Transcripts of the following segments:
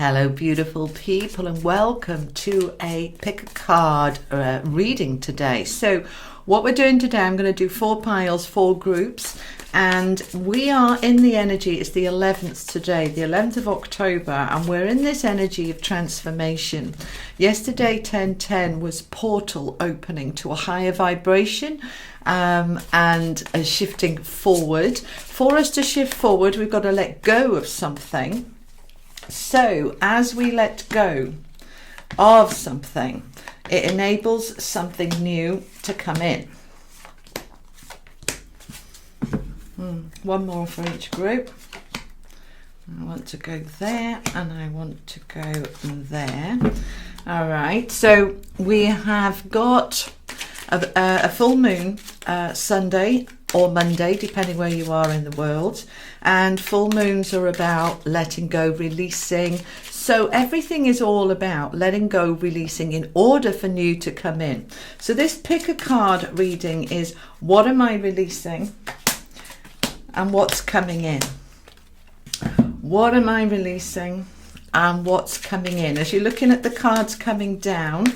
Hello beautiful people, and welcome to a pick a card reading today. So what we're doing today, I'm going to do 4 piles, 4 groups, and we are in the energy, it's the 11th today, the 11th of October, and we're in this energy of transformation. Yesterday 10:10 was portal opening to a higher vibration and a shifting forward. For us to shift forward, we've got to let go of something. So as we let go of something, it enables something new to come in. One more for each group. I want to go there and I want to go there. All right, so we have got a full moon Sunday or Monday, depending where you are in the world, and full moons are about letting go, releasing. So everything is all about letting go, releasing in order for new to come in. So this pick a card reading is, what am I releasing and what's coming in? What am I releasing and what's coming in? As you're looking at the cards coming down,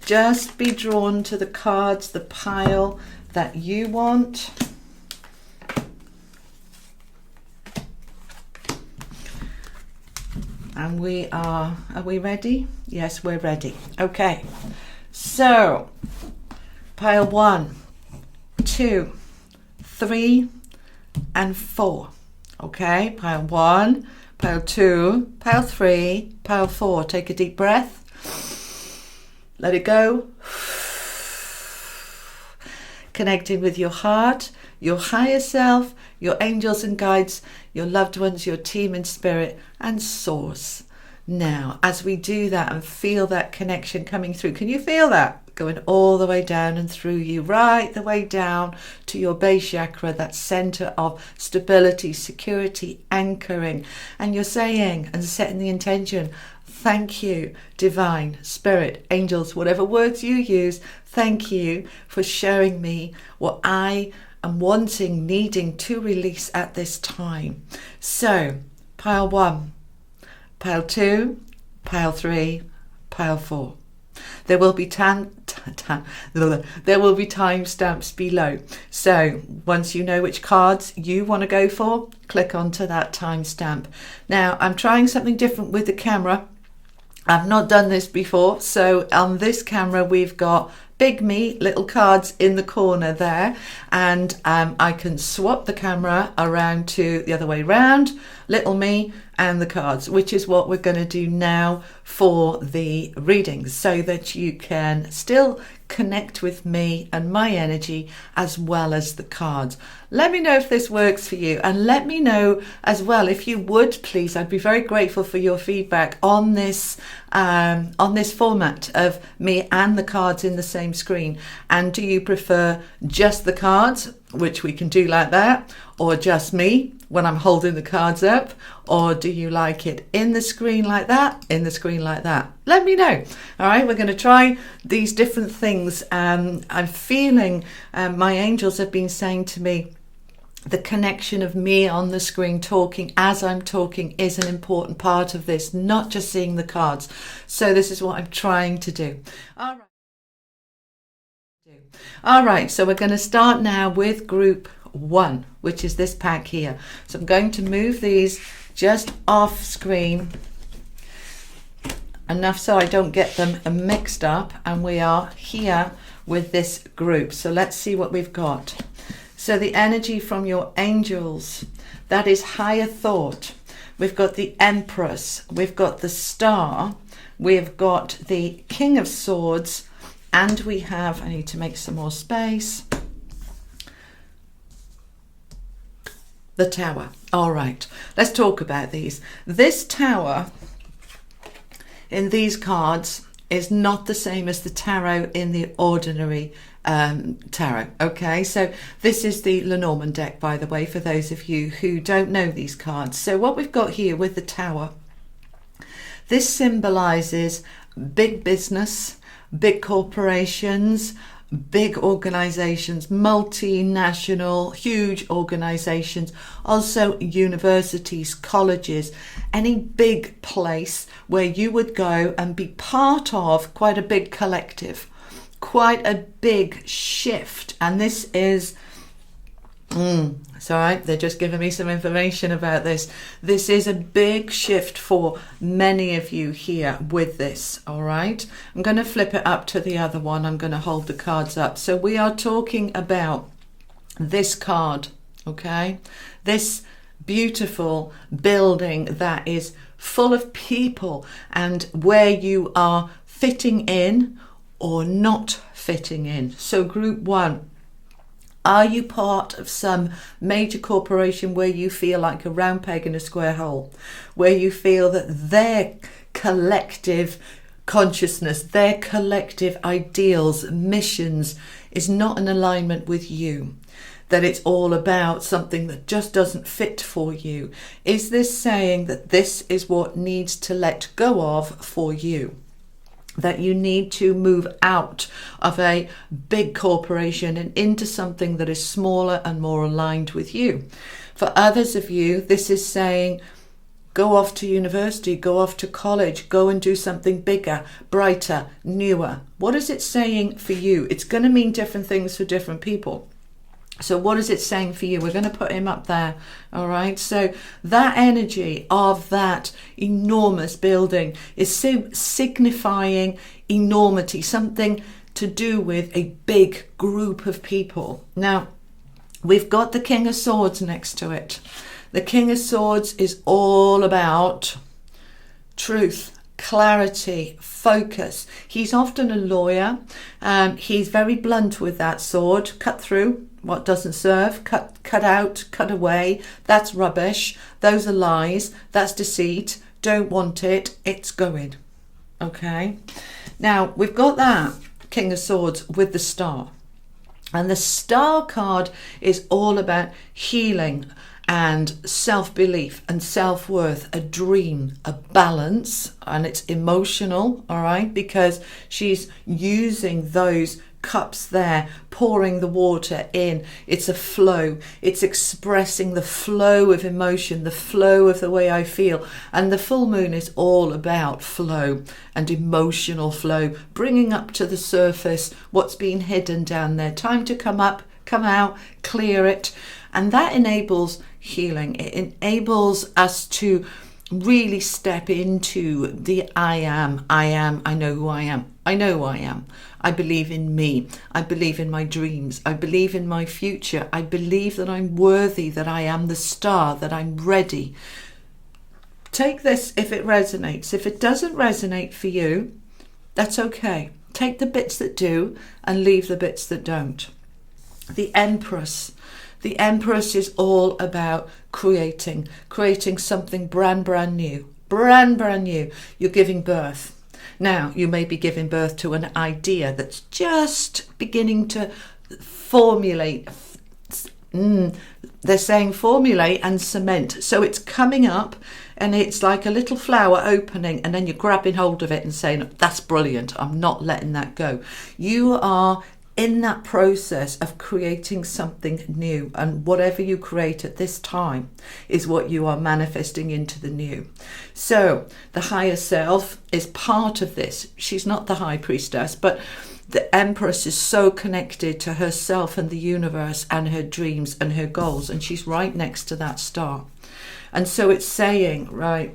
just be drawn to the cards, the pile that you want. And are we ready? Yes, we're ready. Okay, so pile 1, 2, 3, and 4. Okay, pile 1, pile 2, pile 3, pile 4. Take a deep breath. Let it go. Connecting with your heart, your higher self, your angels and guides, your loved ones, your team in spirit, and source. Now, as we do that and feel that connection coming through, can you feel that? Going all the way down and through you, right the way down to your base chakra, that center of stability, security, anchoring. And you're saying and setting the intention, thank you, divine, spirit, angels, whatever words you use, thank you for showing me what I am wanting, needing to release at this time. So, pile 1, pile 2, pile 3, pile 4. There will be timestamps below. So once you know which cards you want to go for, click onto that timestamp. Now I'm trying something different with the camera. I've not done this before, so on this camera we've got big me, little cards in the corner there, and I can swap the camera around to the other way around, little me and the cards, which is what we're going to do now for the readings, so that you can still connect with me and my energy as well as the cards. Let me know if this works for you, and let me know as well, if you would please, I'd be very grateful for your feedback on this format of me and the cards in the same screen. And do you prefer just the cards, which we can do like that, or just me when I'm holding the cards up, or do you like it in the screen like that, in the screen like that? Let me know. All right, we're going to try these different things. I'm feeling my angels have been saying to me, the connection of me on the screen talking as I'm talking is an important part of this, not just seeing the cards. So this is what I'm trying to do. All right, so we're going to start now with group 1, which is this pack here. So I'm going to move these just off screen enough so I don't get them mixed up, and we are here with this group. So let's see what we've got. So the energy from your angels, that is higher thought. We've got the Empress, we've got the Star, we've got the King of Swords, and we have, I need to make some more space, the Tower. All right, let's talk about these. This Tower in these cards is not the same as the tarot in the ordinary tarot. Okay, so this is the Lenormand deck, by the way, for those of you who don't know these cards. So what we've got here with the Tower, this symbolizes big business, big corporations, big organizations, multinational, huge organizations, also universities, colleges, any big place where you would go and be part of quite a big collective, quite a big shift. And this is it's all right, they're just giving me some information about this. This is a big shift for many of you here with this, all right? I'm going to flip it up to the other one. I'm going to hold the cards up. So we are talking about this card, okay? This beautiful building that is full of people, and where you are fitting in or not fitting in. So group one, are you part of some major corporation where you feel like a round peg in a square hole, where you feel that their collective consciousness, their collective ideals, missions is not in alignment with you, that it's all about something that just doesn't fit for you? Is this saying that this is what needs to let go of for you? That you need to move out of a big corporation and into something that is smaller and more aligned with you? For others of you, this is saying, go off to university, go off to college, go and do something bigger, brighter, newer. What is it saying for you? It's going to mean different things for different people. So what is it saying for you? We're going to put him up there. All right. So that energy of that enormous building is signifying enormity, something to do with a big group of people. Now, we've got the King of Swords next to it. The King of Swords is all about truth, clarity, focus. He's often a lawyer. He's very blunt with that sword. Cut through what doesn't serve, cut out, cut away. That's rubbish. Those are lies. That's deceit. Don't want it. It's going. Okay. Now we've got that King of Swords with the Star. And the Star card is all about healing and self-belief and self-worth, a dream, a balance, and it's emotional, all right, because she's using those cups there, pouring the water in. It's a flow. It's expressing the flow of emotion, the flow of the way I feel. And the full moon is all about flow and emotional flow, bringing up to the surface what's been hidden down there. Time to come up, come out, clear it. And that enables healing. It enables us to really step into the I know who I am. I know who I am. I believe in me. I believe in my dreams. I believe in my future. I believe that I'm worthy, that I am the star, that I'm ready. Take this if it resonates. If it doesn't resonate for you, that's okay. Take the bits that do and leave the bits that don't. The Empress. The Empress is all about creating something brand new. Brand new. You're giving birth. Now, you may be giving birth to an idea that's just beginning to formulate. They're saying formulate and cement. So it's coming up and it's like a little flower opening, and then you're grabbing hold of it and saying, that's brilliant. I'm not letting that go. You are in that process of creating something new, and whatever you create at this time is what you are manifesting into the new. So the higher self is part of this. She's not the high priestess, but the Empress is so connected to herself and the universe and her dreams and her goals, and she's right next to that star. And so it's saying, right,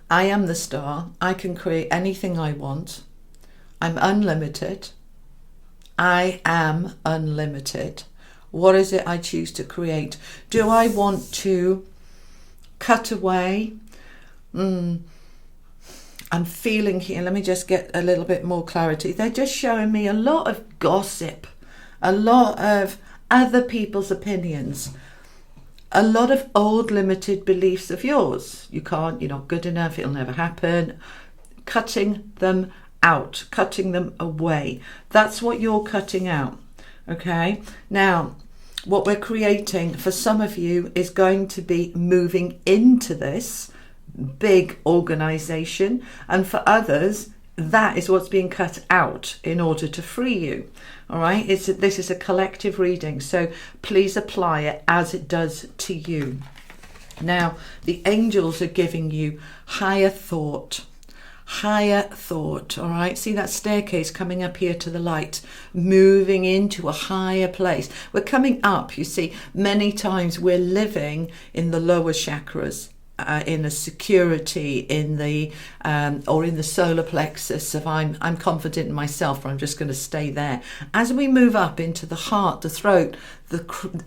I am the star. I can create anything I want. I'm unlimited. I am unlimited. What is it I choose to create? Do I want to cut away? I'm feeling here. Let me just get a little bit more clarity. They're just showing me a lot of gossip, a lot of other people's opinions, a lot of old limited beliefs of yours. You can't, you're not good enough, it'll never happen. Cutting them out, cutting them away. That's what you're cutting out. Okay. Now, what we're creating for some of you is going to be moving into this big organization, and for others, that is what's being cut out in order to free you. All right, this is a collective reading, so please apply it as it does to you. Now, the angels are giving you higher thought. Higher thought, all right? See that staircase coming up here to the light, moving into a higher place. We're coming up, you see. Many times we're living in the lower chakras, in a security, in the or in the solar plexus of I'm confident in myself, or I'm just going to stay there. As we move up into the heart, the throat,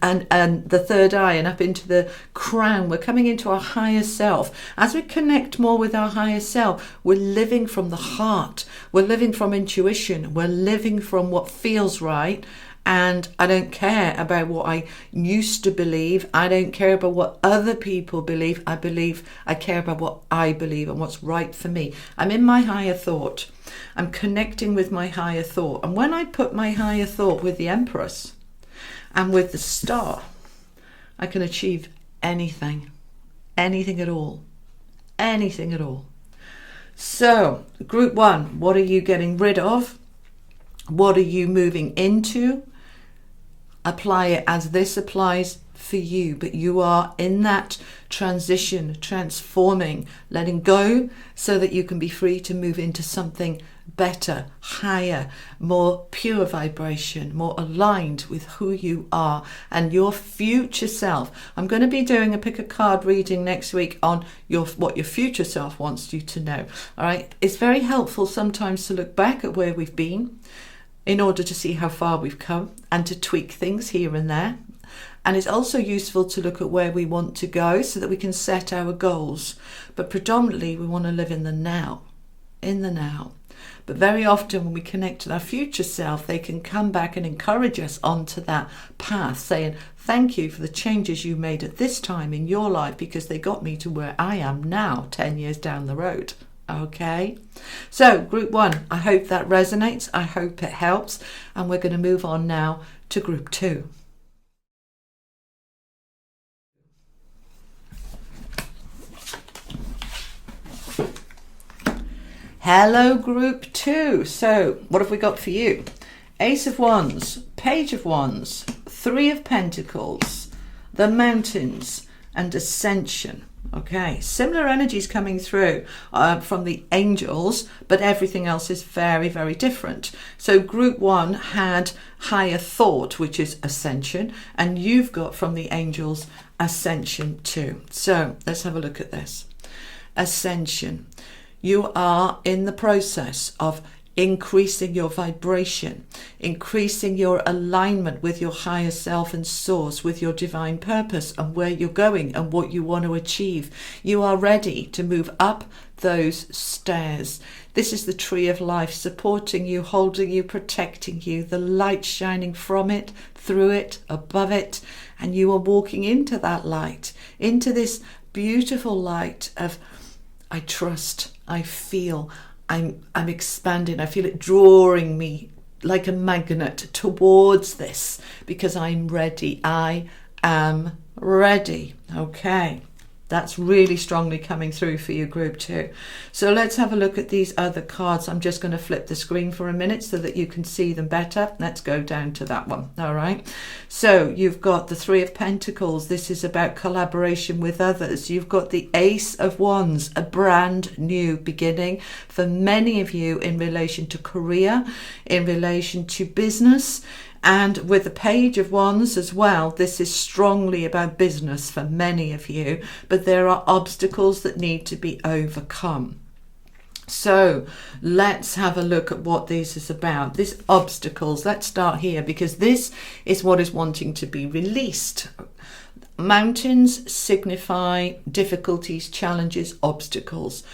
and the third eye, and up into the crown, we're coming into our higher self. As we connect more with our higher self, we're living from the heart. We're living from intuition. We're living from what feels right. And I don't care about what I used to believe. I don't care about what other people believe. I care about what I believe and what's right for me. I'm in my higher thought. I'm connecting with my higher thought. And when I put my higher thought with the Empress and with the star, I can achieve anything. Anything at all. Anything at all. So, group 1, what are you getting rid of? What are you moving into? Apply it as this applies for you, but you are in that transition, transforming, letting go so that you can be free to move into something better, higher, more pure vibration, more aligned with who you are and your future self. I'm going to be doing a pick a card reading next week on what your future self wants you to know. All right, it's very helpful sometimes to look back at where we've been in order to see how far we've come and to tweak things here and there. And it's also useful to look at where we want to go so that we can set our goals. But predominantly we want to live in the now, But very often when we connect to our future self, they can come back and encourage us onto that path, saying, thank you for the changes you made at this time in your life because they got me to where I am now, 10 years down the road. Okay, so group 1, I hope that resonates. I hope it helps. And we're going to move on now to group 2. Hello, group 2. So what have we got for you? Ace of Wands, Page of Wands, 3 of Pentacles, the Mountains, and Ascension. Okay, similar energies coming through from the angels, but everything else is very, very different. So group 1 had higher thought, which is ascension, and you've got from the angels ascension too. So let's have a look at this. Ascension. You are in the process of increasing your vibration, increasing your alignment with your higher self and source, with your divine purpose and where you're going and what you want to achieve. You are ready to move up those stairs. This is the tree of life supporting you, holding you, protecting you, the light shining from it, through it, above it, and you are walking into that light, into this beautiful light of I trust, I feel, I'm expanding. I feel it drawing me like a magnet towards this because I'm ready. I am ready. Okay. That's really strongly coming through for you, group 2. So let's have a look at these other cards. I'm just going to flip the screen for a minute so that you can see them better. Let's go down to that one. All right. So you've got the 3 of Pentacles. This is about collaboration with others. You've got the Ace of Wands, a brand new beginning for many of you in relation to career, in relation to business. And with the Page of Wands as well, this is strongly about business for many of you, but there are obstacles that need to be overcome. So let's have a look at what this is about. These obstacles, let's start here because this is what is wanting to be released. Mountains signify difficulties, challenges, obstacles.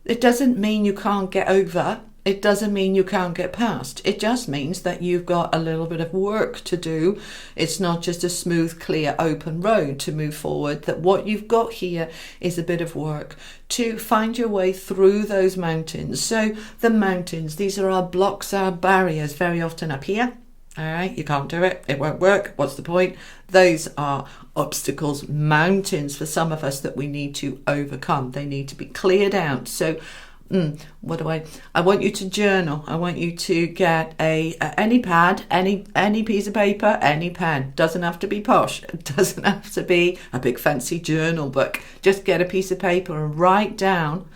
It doesn't mean you can't get over. It doesn't mean you can't get past. It just means that you've got a little bit of work to do. It's not just a smooth, clear, open road to move forward. That what you've got here is a bit of work to find your way through those mountains. So the mountains, these are our blocks, our barriers, very often up here. All right, you can't do it. It won't work. What's the point? Those are obstacles, mountains for some of us that we need to overcome. They need to be cleared out. So What do I want you to journal. I want you to get any pad, any piece of paper, any pen. Doesn't have to be posh. It doesn't have to be a big fancy journal book. Just get a piece of paper and write down,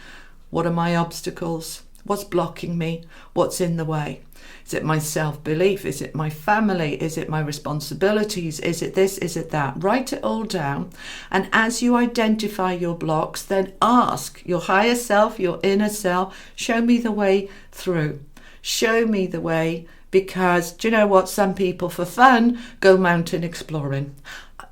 what are my obstacles? What's blocking me? What's in the way? Is it my self-belief? Is it my family? Is it my responsibilities? Is it this? Is it that? Write it all down. And as you identify your blocks, then ask your higher self, your inner self, show me the way through. Show me the way, because do you know what? Some people for fun go mountain exploring.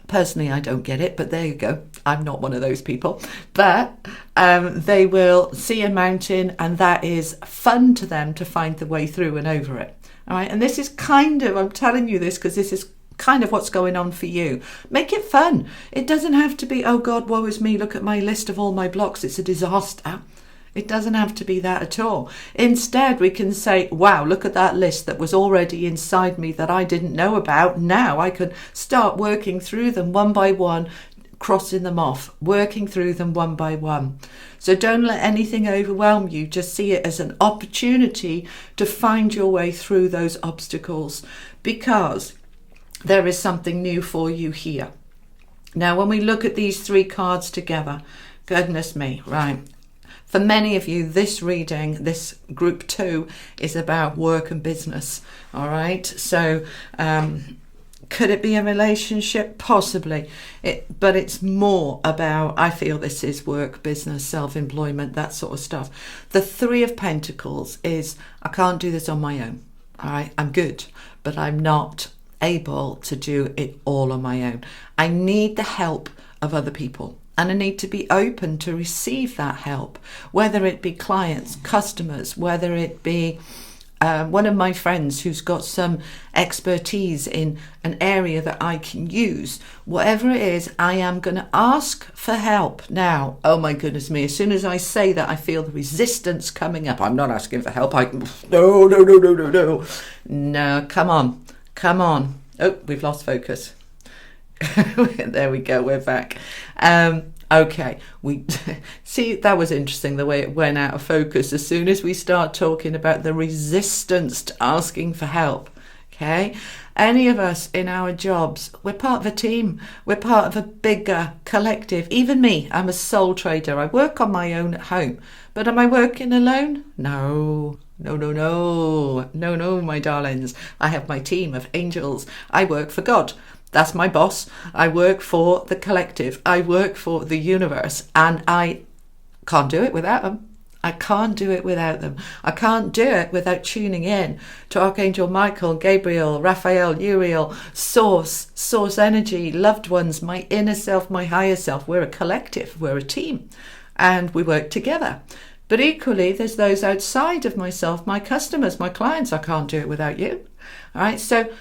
Personally, I don't get it, but there you go. I'm not one of those people. But they will see a mountain and that is fun to them to find the way through and over it. All right. And this is kind of, I'm telling you this because this is kind of what's going on for you. Make it fun. It doesn't have to be, oh God, woe is me. Look at my list of all my blocks. It's a disaster. It doesn't have to be that at all. Instead, we can say, wow, look at that list that was already inside me that I didn't know about. Now I can start working through them one by one, crossing them off, working through them one by one. So don't let anything overwhelm you. Just see it as an opportunity to find your way through those obstacles, because there is something new for you here. Now, when we look at these three cards together, goodness me, right? For many of you, this reading, this group 2, is about work and business. All right. So could it be a relationship? Possibly. But it's more about, I feel this is work, business, self-employment, that sort of stuff. The 3 of Pentacles is, I can't do this on my own. All right. I'm good, but I'm not able to do it all on my own. I need the help of other people. And I need to be open to receive that help, whether it be clients, customers, whether it be one of my friends who's got some expertise in an area that I can use. Whatever it is, I am going to ask for help. Now, oh my goodness me, as soon as I say that, I feel the resistance coming up. I'm not asking for help. No. No, come on. Oh, we've lost focus. There we go, we're back. Okay, we see, that was interesting the way it went out of focus as soon as we start talking about the resistance to asking for help. Okay, any of us in our jobs, we're part of a team, we're part of a bigger collective. Even me, I'm a sole trader. I work on my own at home, but am I working alone? No, my darlings. I have my team of angels. I work for God. That's my boss. I work for the collective. I work for the universe, and I can't do it without them. I can't do it without them. I can't do it without tuning in to Archangel Michael, Gabriel, Raphael, Uriel, source energy, loved ones, my inner self, my higher self. We're a collective. We're a team, and we work together. But equally, there's those outside of myself, my customers, my clients. I can't do it without you. All right. So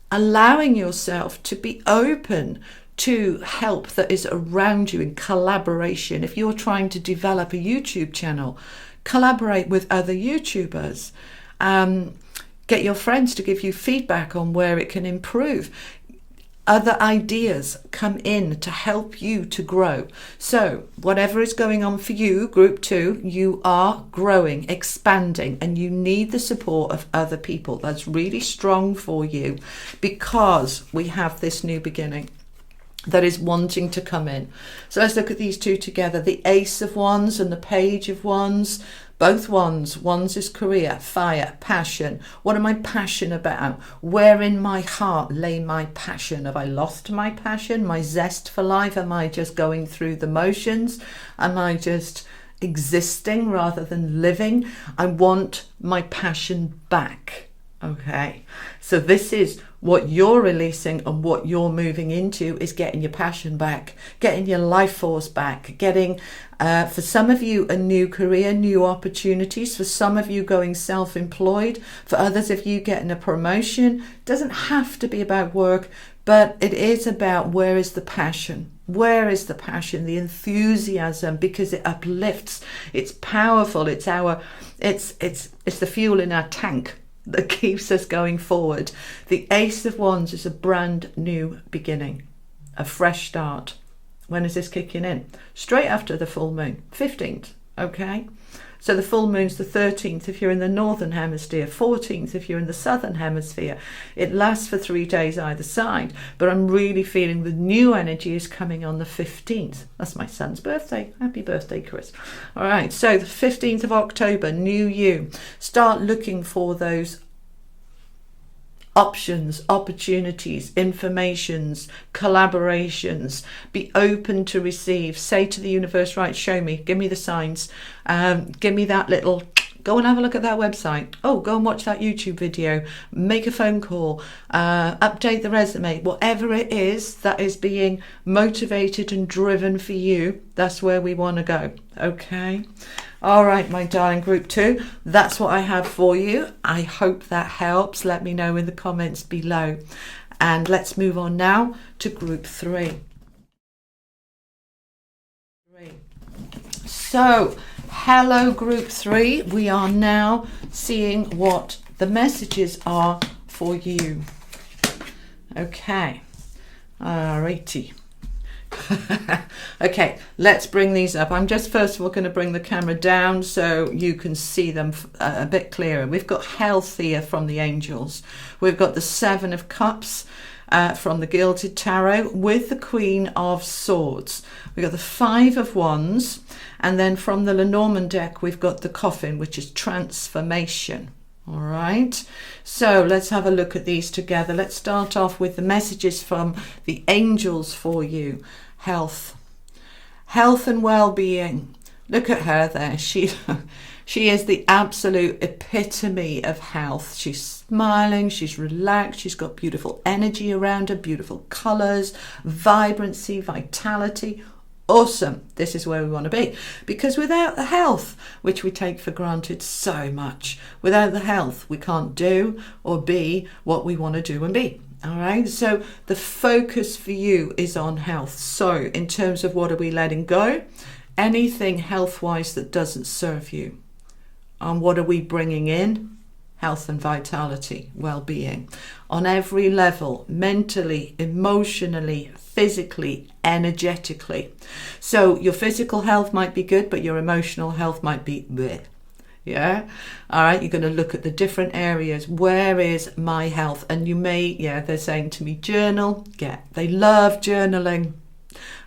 allowing yourself to be open to help that is around you in collaboration. If you're trying to develop a YouTube channel, collaborate with other YouTubers. Get your friends to give you feedback on where it can improve. Other ideas come in to help you to grow. So whatever is going on for you, group 2, you are growing, expanding, and you need the support of other people. That's really strong for you, because we have this new beginning that is wanting to come in. So let's look at these 2 together. The Ace of Wands and the Page of Wands. Both wands. Wands is career, fire, passion. What am I passionate about? Where in my heart lay my passion? Have I lost my passion, my zest for life? Am I just going through the motions? Am I just existing rather than living? I want my passion back. Okay, so this is what you're releasing, and what you're moving into is getting your passion back, getting your life force back, getting, for some of you, a new career, new opportunities. For some of you, going self-employed. For others of you, getting a promotion. It doesn't have to be about work, but it is about, where is the passion? Where is the passion, the enthusiasm? Because it uplifts, it's powerful, it's the fuel in our tank that keeps us going forward. The Ace of Wands is a brand new beginning, a fresh start. When is this kicking in? Straight after the full moon, 15th. Okay, So the full moon's the 13th if you're in the northern hemisphere, 14th if you're in the southern hemisphere. It lasts for 3 days either side, but I'm really feeling the new energy is coming on the 15th. That's my son's birthday. Happy birthday, Chris. All right, so the 15th of October, new you. Start looking for those options, opportunities, informations, collaborations. Be open to receive. Say to the universe, right, show me, give me the signs, give me that little, go and have a look at that website. Oh, go and watch that YouTube video, make a phone call, update the resume, whatever it is that is being motivated and driven for you, that's where we want to go. Okay. All right, my darling group 2, that's what I have for you. I hope that helps. Let me know in the comments below. And let's move on now to group 3. So, hello group 3. We are now seeing what the messages are for you. Okay. Alrighty. Okay, let's bring these up. I'm just first of all going to bring the camera down so you can see them a bit clearer. We've got health here from the angels. We've got the 7 of Cups from the Gilded Tarot with the Queen of Swords. We've got the 5 of Wands, and then from the Lenormand deck we've got the Coffin, which is transformation. All right, so let's have a look at these together. Let's start off with the messages from the angels for you. Health and well-being. Look at her there. She is the absolute epitome of health. She's smiling, she's relaxed, she's got beautiful energy around her, beautiful colors, vibrancy, vitality. Awesome. This is where we want to be, because without the health, which we take for granted so much, without the health we can't do or be what we want to do and be. All right, so the focus for you is on health. So in terms of what are we letting go, anything health wise that doesn't serve you, and what are we bringing in? Health and vitality, well-being on every level, mentally, emotionally, physically, energetically. So your physical health might be good, but your emotional health might be bleh. Yeah. All right. You're going to look at the different areas. Where is my health? And you may, they're saying to me, journal. Yeah. They love journaling.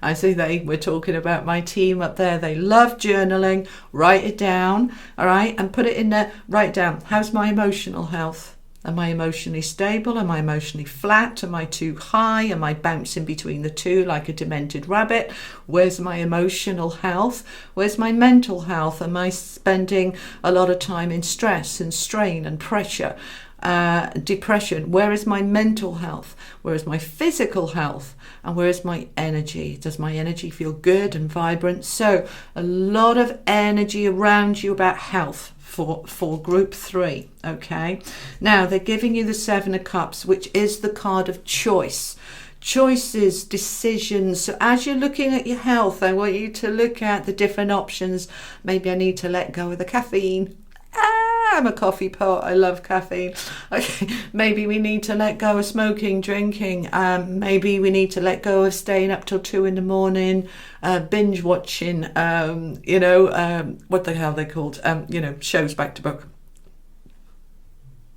I see we're talking about my team up there. They love journaling. Write it down. All right. And put it in there. Write down. How's my emotional health? Am I emotionally stable? Am I emotionally flat? Am I too high? Am I bouncing between the two like a demented rabbit? Where's my emotional health? Where's my mental health? Am I spending a lot of time in stress and strain and pressure? Depression? Where is my mental health? Where is my physical health? And where is my energy? Does my energy feel good and vibrant? So a lot of energy around you about health for group 3. Okay, now they're giving you the 7 of Cups, which is the card of choice. Choices, decisions. So as you're looking at your health, I want you to look at the different options. Maybe I need to let go of the caffeine. I'm a coffee pot. I love caffeine. Okay, maybe we need to let go of smoking, drinking. Maybe we need to let go of staying up till 2 a.m, binge watching. What the hell are they called? Shows back to book.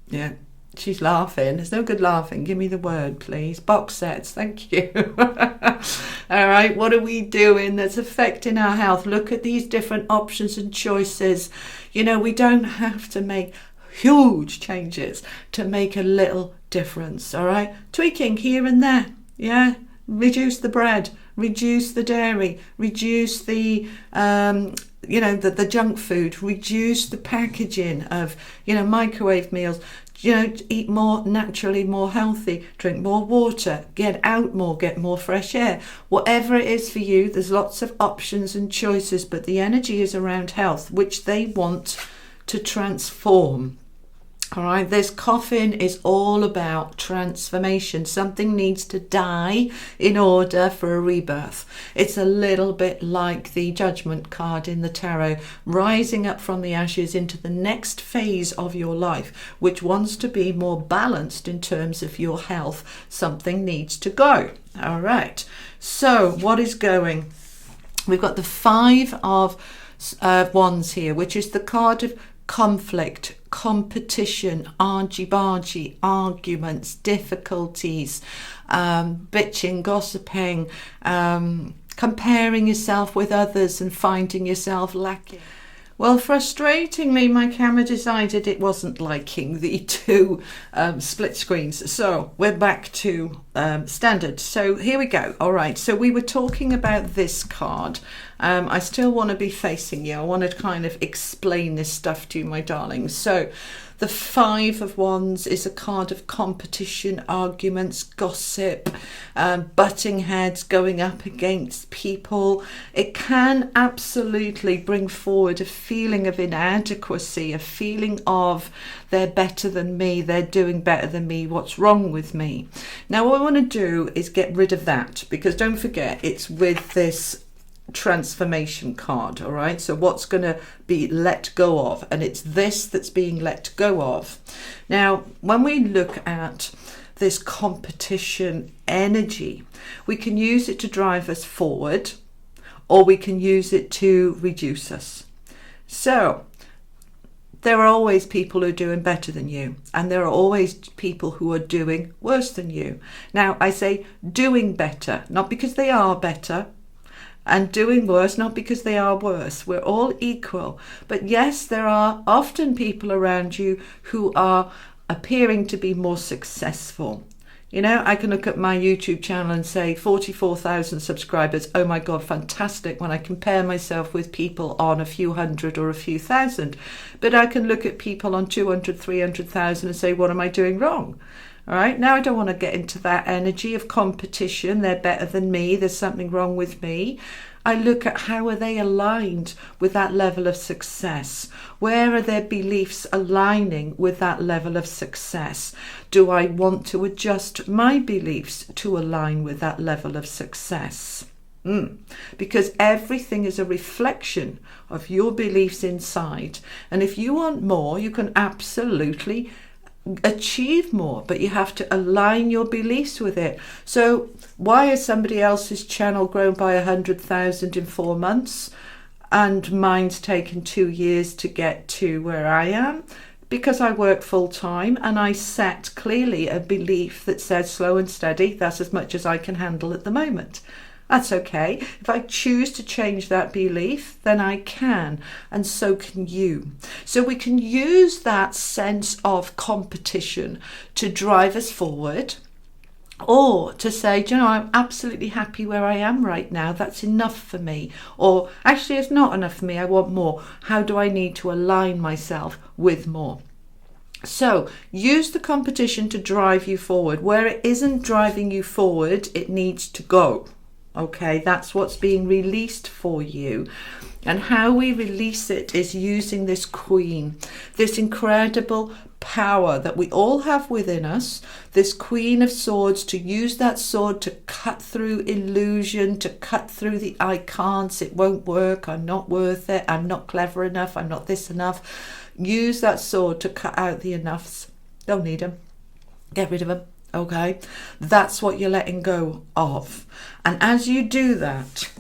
Yeah. She's laughing. There's no good laughing. Give me the word, please. Box sets. Thank you. All right. What are we doing that's affecting our health? Look at these different options and choices. We don't have to make huge changes to make a little difference. All right. Tweaking here and there. Yeah. Reduce the bread. Reduce the dairy. Reduce the the junk food. Reduce the packaging of microwave meals. Eat more naturally, more healthy, drink more water, get out more, get more fresh air. Whatever it is for you, there's lots of options and choices, but the energy is around health, which they want to transform. All right, this coffin is all about transformation. Something needs to die in order for a rebirth. It's a little bit like the Judgment card in the tarot, rising up from the ashes into the next phase of your life, which wants to be more balanced in terms of your health. Something needs to go. All right, so what is going? We've got the 5 of Wands here, which is the card of conflict, competition, argy-bargy, arguments, difficulties, bitching, gossiping, comparing yourself with others and finding yourself lacking. Well, frustratingly, my camera decided it wasn't liking the two split screens. So we're back to standard. So here we go. All right. So we were talking about this card. I still want to be facing you. I want to kind of explain this stuff to you, my darlings. So the Five of Wands is a card of competition, arguments, gossip, butting heads, going up against people. It can absolutely bring forward a feeling of inadequacy, a feeling of they're better than me, they're doing better than me, what's wrong with me? Now, what I want to do is get rid of that, because don't forget, it's with this transformation card. All right, so what's going to be let go of, and it's this that's being let go of. Now, when we look at this competition energy, we can use it to drive us forward, or we can use it to reduce us. So there are always people who are doing better than you, and there are always people who are doing worse than you. Now, I say doing better, not because they are better, and doing worse, not because they are worse. We're all equal. But yes, there are often people around you who are appearing to be more successful. You know, I can look at my YouTube channel and say 44,000 subscribers. Oh my God, fantastic, when I compare myself with people on a few hundred or a few thousand. But I can look at people on 200, 300,000 and say, what am I doing wrong? All right, now I don't want to get into that energy of competition. They're better than me. There's something wrong with me. I look at how are they aligned with that level of success? Where are their beliefs aligning with that level of success? Do I want to adjust my beliefs to align with that level of success? Because everything is a reflection of your beliefs inside. And if you want more, you can absolutely achieve more, but you have to align your beliefs with it. So why has somebody else's channel grown by 100,000 in 4 months and mine's taken 2 years to get to where I am? Because I work full time and I set clearly a belief that says slow and steady, that's as much as I can handle at the moment. That's okay. If I choose to change that belief, then I can, and so can you. So we can use that sense of competition to drive us forward, or to say, do you know, I'm absolutely happy where I am right now. That's enough for me. Or actually, it's not enough for me. I want more. How do I need to align myself with more? So use the competition to drive you forward. Where it isn't driving you forward, it needs to go. Okay, that's what's being released for you. And how we release it is using this Queen, this incredible power that we all have within us, this Queen of Swords, to use that sword to cut through illusion, to cut through the I can't, it won't work, I'm not worth it, I'm not clever enough, I'm not this enough. Use that sword to cut out the enoughs. Don't need them. Get rid of them. Okay, that's what you're letting go of. And as you do that,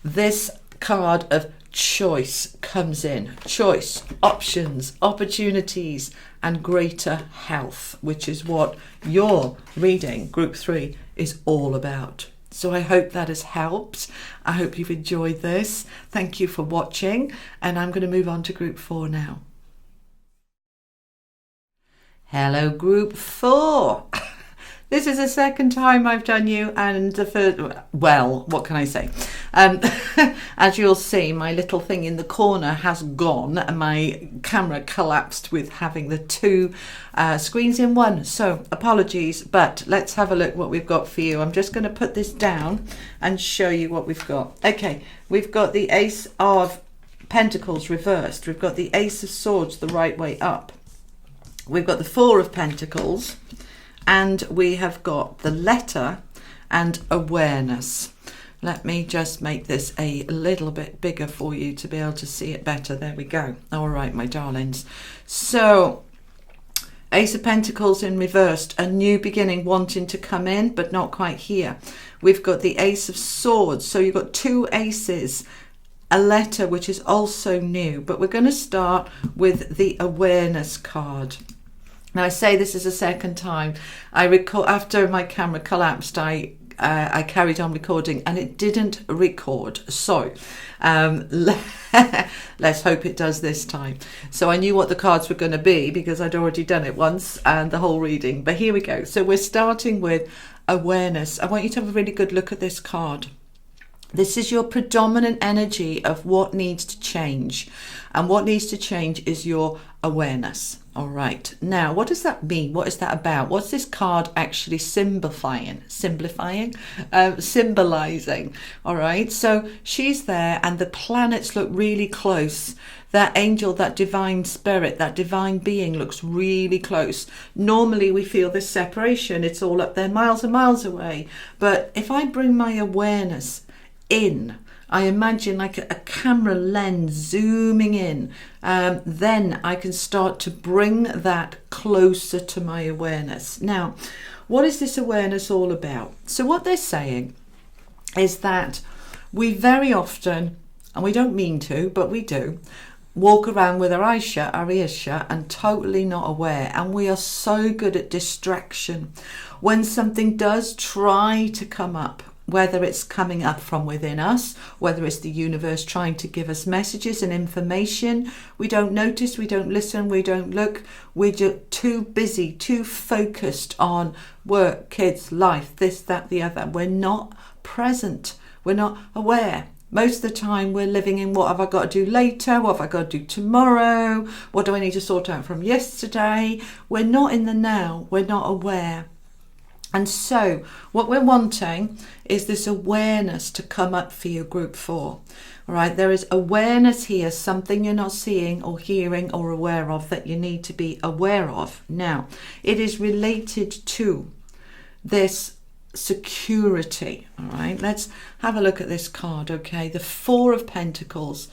this card of choice comes in. Choice, options, opportunities, and greater health, which is what your reading, Group 3, is all about. So I hope that has helped. I hope you've enjoyed this. Thank you for watching. And I'm going to move on to Group 4 now. Hello, Group 4. This is the second time I've done you, and the first, well, what can I say? As you'll see, my little thing in the corner has gone and my camera collapsed with having the two screens in one. So apologies, but let's have a look what we've got for you. I'm just going to put this down and show you what we've got. Okay, we've got the Ace of Pentacles reversed. We've got the Ace of Swords the right way up. We've got the Four of Pentacles. And we have got the Letter and Awareness. Let me just make this a little bit bigger for you to be able to see it better. There we go. All right, my darlings. So, Ace of Pentacles in reversed, a new beginning wanting to come in, but not quite here. We've got the Ace of Swords. So you've got two aces a letter which is also new, but we're going to start with the awareness card. Now, I say this is the second time I record. After my camera collapsed, I carried on recording and it didn't record. So let's hope it does this time. So I knew what the cards were going to be because I'd already done it once and the whole reading. But here we go. So we're starting with awareness. I want you to have a really good look at this card. This is your predominant energy of what needs to change. And what needs to change is your awareness. All right. Now, what does that mean? What is that about? What's this card actually symbolizing? All right. So she's there and the planets look really close. That angel, that divine spirit, that divine being looks really close. Normally we feel this separation. It's all up there miles and miles away. But if I bring my awareness in, I imagine like a camera lens zooming in, then I can start to bring that closer to my awareness. Now, what is this awareness all about? So what they're saying is that we very often, and we don't mean to, but we do, walk around with our eyes shut, our ears shut, and totally not aware. And we are so good at distraction. When something does try to come up, whether it's coming up from within us, whether it's the universe trying to give us messages and information, we don't notice, we don't listen, we don't look. We're just too busy, too focused on work, kids, life, this, that, the other. We're not present. We're not aware. Most of the time we're living in what have I got to do later? What have I got to do tomorrow? What do I need to sort out from yesterday? We're not in the now. We're not aware. And so what we're wanting is this awareness to come up for your group 4. All right, there is awareness here, something you're not seeing or hearing or aware of that you need to be aware of. Now, it is related to this security. All right, let's have a look at this card. Okay, the 4 of Pentacles.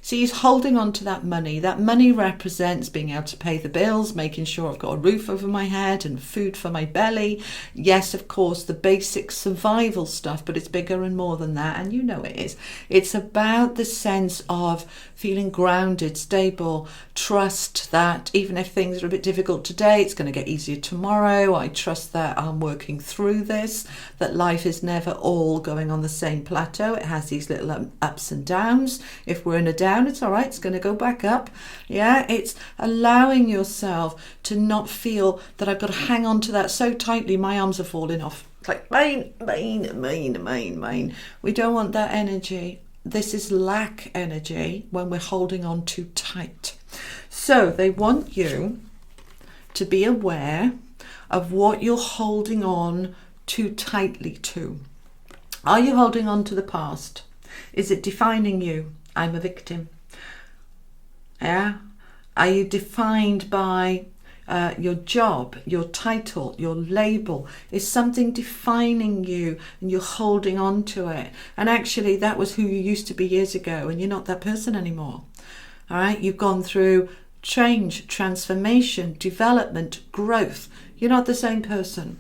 So he's holding on to that money. That money represents being able to pay the bills, making sure I've got a roof over my head and food for my belly. Yes, of course, the basic survival stuff, but it's bigger and more than that. And you know it is. It's about the sense of feeling grounded, stable, trust that even if things are a bit difficult today, it's going to get easier tomorrow. I trust that I'm working through this, that life is never all going on the same plateau. It has these little ups and downs. If we're in a down, it's all right, it's going to go back up. Yeah, it's allowing yourself to not feel that I've got to hang on to that so tightly my arms are falling off. It's like main. We don't want that energy. This is lack energy when we're holding on too tight. So they want you to be aware of what you're holding on too tightly to. Are you holding on to the past? Is it defining you? I'm a victim. Yeah? Are you defined by your job, your title, your label? Is something defining you and you're holding on to it? And actually that was who you used to be years ago and you're not that person anymore. All right? You've gone through change, transformation, development, growth. You're not the same person.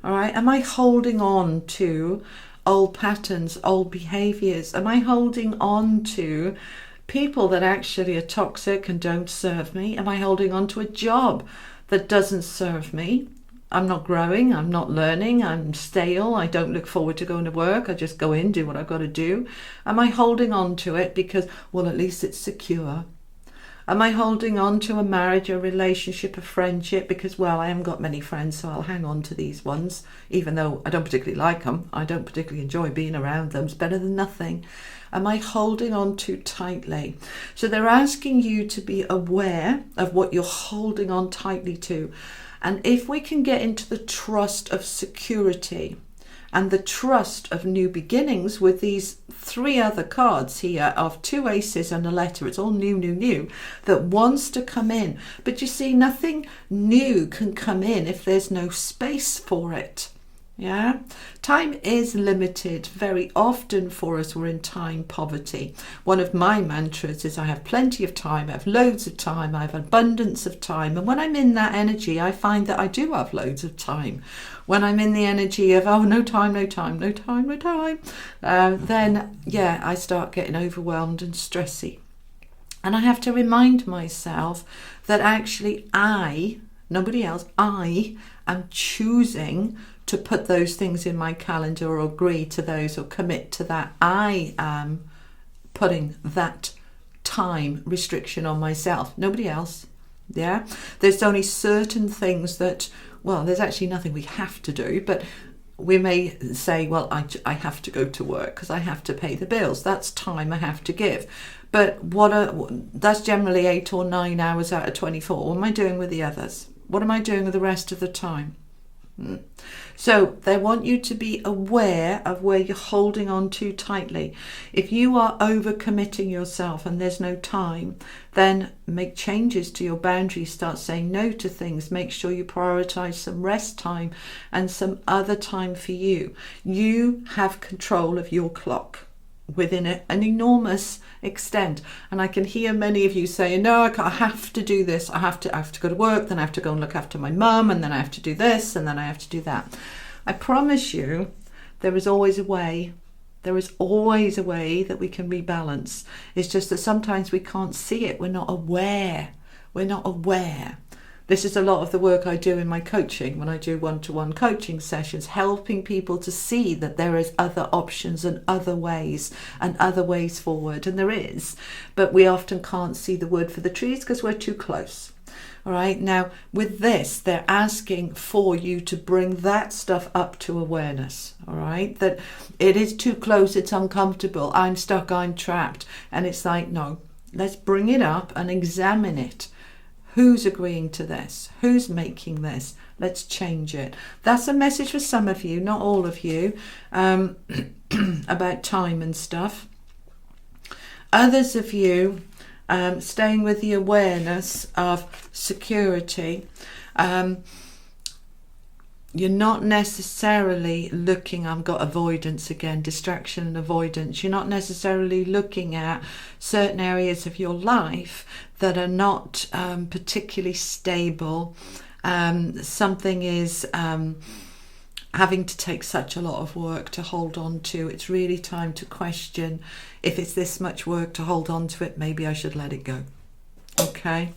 All right? Am I holding on to old patterns, old behaviors? Am I holding on to people that actually are toxic and don't serve me? Am I holding on to a job that doesn't serve me? I'm not growing, I'm not learning, I'm stale, I don't look forward to going to work, I just go in, do what I've got to do. Am I holding on to it because, well, at least it's secure? Am I holding on to a marriage, a relationship, a friendship because, well, I haven't got many friends, so I'll hang on to these ones, even though I don't particularly like them. I don't particularly enjoy being around them. It's better than nothing. Am I holding on too tightly? So they're asking you to be aware of what you're holding on tightly to. And if we can get into the trust of security and the trust of new beginnings with these 3 other cards here of 2 aces and a letter. It's all new that wants to come in. But you see, nothing new can come in if there's no space for it. Yeah, time is limited. Very often for us, we're in time poverty. One of my mantras is I have plenty of time, I have loads of time, I have abundance of time. And when I'm in that energy, I find that I do have loads of time. When I'm in the energy of, oh, no time, no time, no time, no time, then yeah, I start getting overwhelmed and stressy. And I have to remind myself that actually nobody else, I am choosing to put those things in my calendar or agree to those or commit to that. I am putting that time restriction on myself, nobody else. Yeah, there's only certain things that, well, there's actually nothing we have to do, but we may say, well, I have to go to work because I have to pay the bills. That's time I have to give. But that's generally 8 or 9 hours out of 24. What am I doing with the others? What am I doing with the rest of the time? So they want you to be aware of where you're holding on too tightly. If you are overcommitting yourself and there's no time, then make changes to your boundaries. Start saying no to things. Make sure you prioritize some rest time and some other time for you. You have control of your clock within an enormous extent, and I can hear many of you saying, no, I have to do this, I have to go to work, then I have to go and look after my mum, and then I have to do this, and then I have to do that. I promise you there is always a way. There is always a way that we can rebalance. It's just that sometimes we can't see it. We're not aware. This is a lot of the work I do in my coaching when I do one-to-one coaching sessions, helping people to see that there is other options and other ways forward. And there is, but we often can't see the wood for the trees because we're too close. All right. Now, with this, they're asking for you to bring that stuff up to awareness. All right. That it is too close. It's uncomfortable. I'm stuck. I'm trapped. And it's like, no, let's bring it up and examine it. Who's agreeing to this? Who's making this? Let's change it. That's a message for some of you, not all of you, about time and stuff. Others of you, staying with the awareness of security, you're not necessarily looking, I've got avoidance again, distraction and avoidance. You're not necessarily looking at certain areas of your life that are not particularly stable. Something is having to take such a lot of work to hold on to. It's really time to question, if it's this much work to hold on to it, maybe I should let it go. Okay.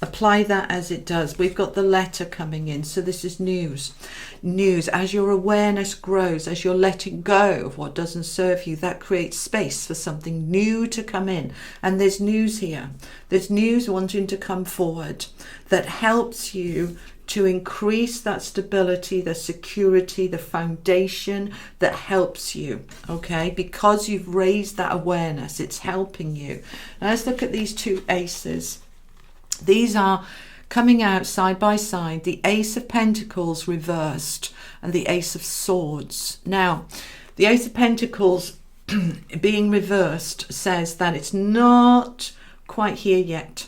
Apply that as it does. We've got the letter coming in. So this is news. News. As your awareness grows, as you're letting go of what doesn't serve you, that creates space for something new to come in. And there's news here. There's news wanting to come forward that helps you to increase that stability, the security, the foundation that helps you, okay? Because you've raised that awareness, it's helping you. Now let's look at these two aces. These are coming out side by side, the Ace of Pentacles reversed and the Ace of Swords. Now, the Ace of Pentacles being reversed says that it's not quite here yet.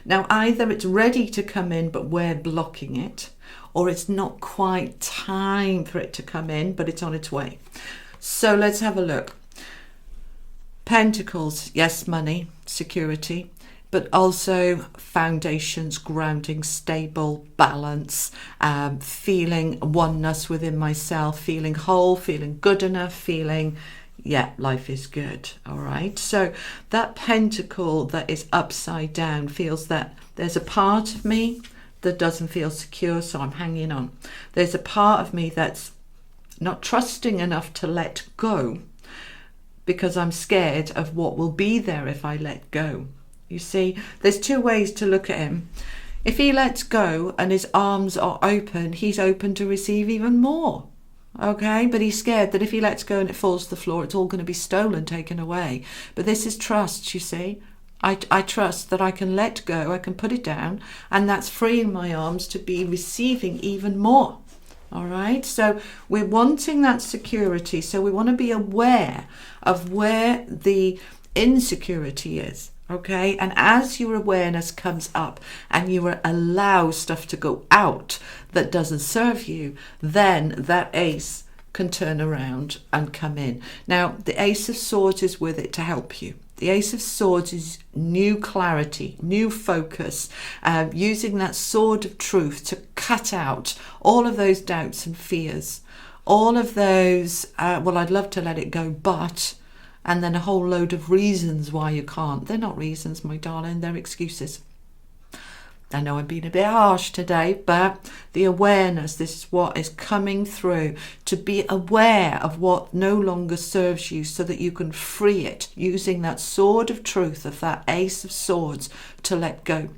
Now, either it's ready to come in, but we're blocking it, or it's not quite time for it to come in, but it's on its way. So let's have a look. Pentacles, yes, money, security, but also foundations, grounding, stable, balance, feeling oneness within myself, feeling whole, feeling good enough, feeling, yeah, life is good. All right. So that pentacle that is upside down feels that there's a part of me that doesn't feel secure, so I'm hanging on. There's a part of me that's not trusting enough to let go because I'm scared of what will be there if I let go. You see, there's two ways to look at him. If he lets go and his arms are open, he's open to receive even more. Okay, but he's scared that if he lets go and it falls to the floor, it's all going to be stolen, taken away. But this is trust, you see. I trust that I can let go, I can put it down, and that's freeing my arms to be receiving even more. All right, so we're wanting that security. So we want to be aware of where the insecurity is. Okay, and as your awareness comes up and you allow stuff to go out that doesn't serve you, then that ace can turn around and come in. Now, the Ace of Swords is with it to help you. The Ace of Swords is new clarity, new focus, using that sword of truth to cut out all of those doubts and fears, all of those, well, I'd love to let it go, but, and then a whole load of reasons why you can't. They're not reasons, my darling, they're excuses. I know I'm being a bit harsh today, but the awareness, this is what is coming through, to be aware of what no longer serves you so that you can free it, using that sword of truth of that Ace of Swords to let go,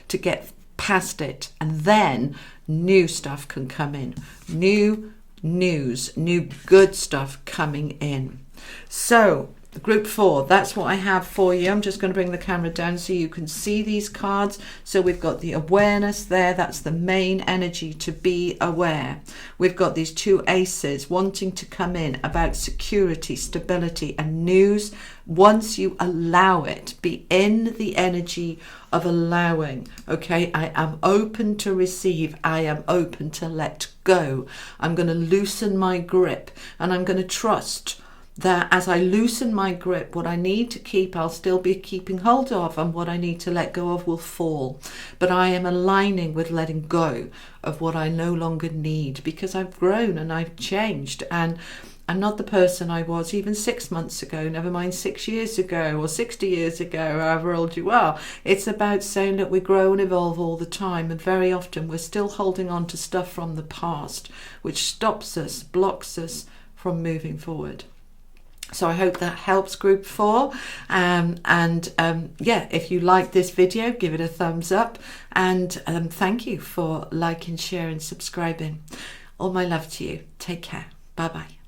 to get past it, and then new stuff can come in, new news, new good stuff coming in. So Group 4, that's what I have for you. I'm just going to bring the camera down so you can see these cards. So we've got the awareness there. That's the main energy, to be aware. We've got these two aces wanting to come in about security, stability, and news. Once you allow it, be in the energy of allowing. Okay, I am open to receive. I am open to let go. I'm going to loosen my grip, and I'm going to trust that as I loosen my grip, what I need to keep, I'll still be keeping hold of, and what I need to let go of will fall. But I am aligning with letting go of what I no longer need, because I've grown and I've changed, and I'm not the person I was even 6 months ago, never mind 6 years ago or 60 years ago, however old you are. It's about saying that we grow and evolve all the time, and very often we're still holding on to stuff from the past, which stops us, blocks us from moving forward. So I hope that helps, Group 4. Yeah, if you like this video, give it a thumbs up. And thank you for liking, sharing, subscribing. All my love to you. Take care. Bye-bye.